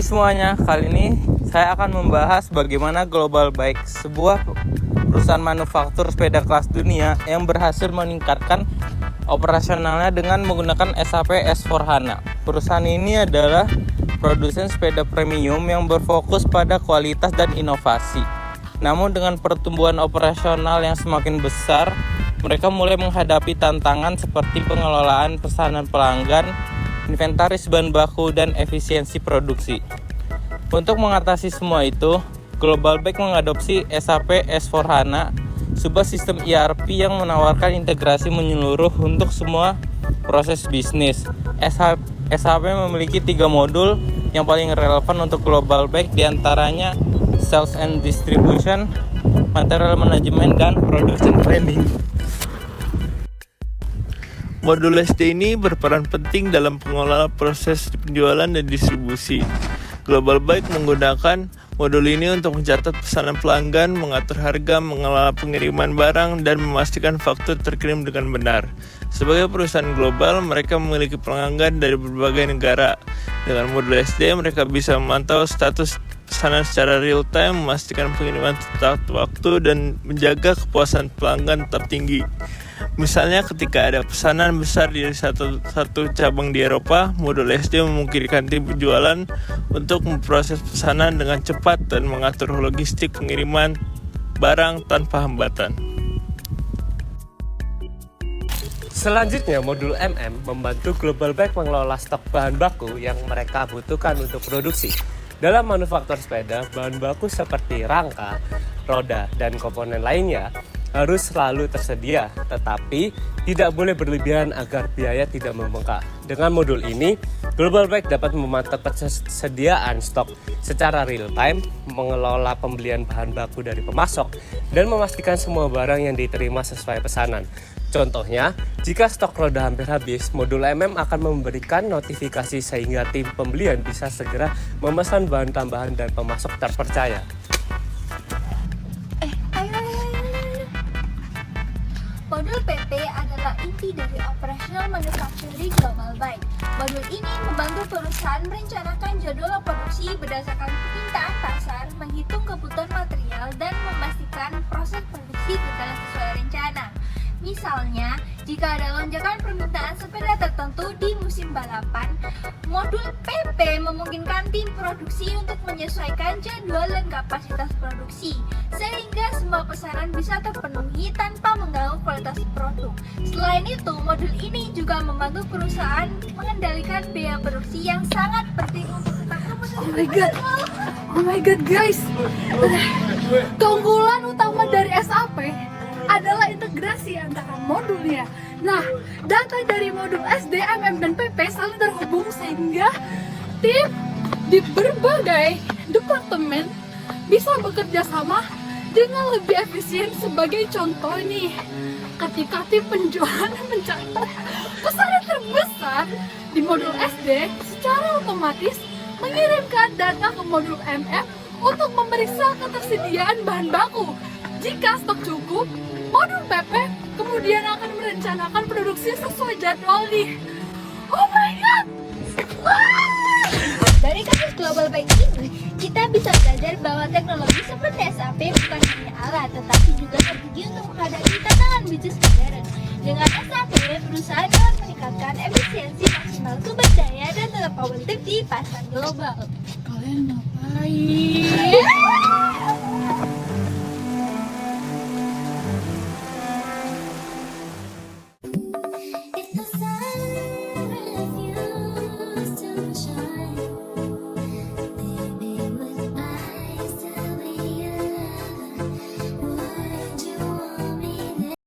Hai semuanya, kali ini saya akan membahas bagaimana Global Bike, sebuah perusahaan manufaktur sepeda kelas dunia yang berhasil meningkatkan operasionalnya dengan menggunakan SAP S/4HANA. Perusahaan ini adalah produsen sepeda premium yang berfokus pada kualitas dan inovasi. Namun dengan pertumbuhan operasional yang semakin besar, mereka mulai menghadapi tantangan seperti pengelolaan pesanan pelanggan, inventaris bahan baku, dan efisiensi produksi. Untuk mengatasi semua itu, Global Bike mengadopsi SAP S/4HANA, sebuah sistem ERP yang menawarkan integrasi menyeluruh untuk semua proses bisnis. SAP memiliki 3 modul yang paling relevan untuk Global Bike, diantaranya Sales and Distribution, Material Management, dan Production Planning. Modul SD ini berperan penting dalam pengelolaan proses penjualan dan distribusi. Global Bike menggunakan modul ini untuk mencatat pesanan pelanggan, mengatur harga, mengelola pengiriman barang, dan memastikan faktur terkirim dengan benar. Sebagai perusahaan global, mereka memiliki pelanggan dari berbagai negara. Dengan modul SD, mereka bisa memantau status pesanan secara real time, memastikan pengiriman tepat waktu, dan menjaga kepuasan pelanggan tetap tinggi. Misalnya ketika ada pesanan besar di satu cabang di Eropa, modul SD memungkinkan tim penjualan untuk memproses pesanan dengan cepat dan mengatur logistik pengiriman barang tanpa hambatan. Selanjutnya, modul MM membantu Global Bike mengelola stok bahan baku yang mereka butuhkan untuk produksi. Dalam manufaktur sepeda, bahan baku seperti rangka, roda, dan komponen lainnya harus selalu tersedia, tetapi tidak boleh berlebihan agar biaya tidak membengkak. Dengan modul ini, Global Bike dapat memantau persediaan stok secara real time, mengelola pembelian bahan baku dari pemasok, dan memastikan semua barang yang diterima sesuai pesanan. Contohnya, jika stok roda hampir habis, modul MM akan memberikan notifikasi sehingga tim pembelian bisa segera memesan bahan tambahan dan pemasok terpercaya. Modul PP adalah inti dari operasional manufacturing Global Bike. Modul ini membantu perusahaan merencanakan jadwal produksi berdasarkan permintaan pasar, menghitung kebutuhan material, dan memastikan proses produksi berjalan sesuai rencana. Misalnya, jika ada lonjakan permintaan sepeda tertentu di musim balapan, modul PP memungkinkan tim produksi untuk menyesuaikan jadwal dan kapasitas produksi, sehingga semua pesanan bisa terpenuhi tanpa mengganggu kualitas produk. Selain itu, modul ini juga membantu perusahaan mengendalikan biaya produksi yang sangat penting untuk tetap Oh my god guys, keunggulan utama dari SAP adalah integrasi antara modulnya. Nah, data dari modul SD, MM, dan PP saling terhubung sehingga tim di berbagai departemen bisa bekerja sama dengan lebih efisien. Sebagai contoh nih, ketika tim penjualan mencatat pesanan terbesar di modul SD, secara otomatis mengirimkan data ke modul MM untuk memeriksa ketersediaan bahan baku. Jika stok cukup, modul PP kemudian akan merencanakan produksi sesuai jadwal nih. Oh my god! Dari kasus Global Bike ini, kita bisa belajar bahwa teknologi seperti SAP bukan hanya alat, tetapi juga strategi untuk menghadapi tantangan bisnis modern. Dengan SAP, perusahaan dapat meningkatkan efisiensi maksimal sumber daya dan tetap kompetitif di pasar global. Kalian ngapain?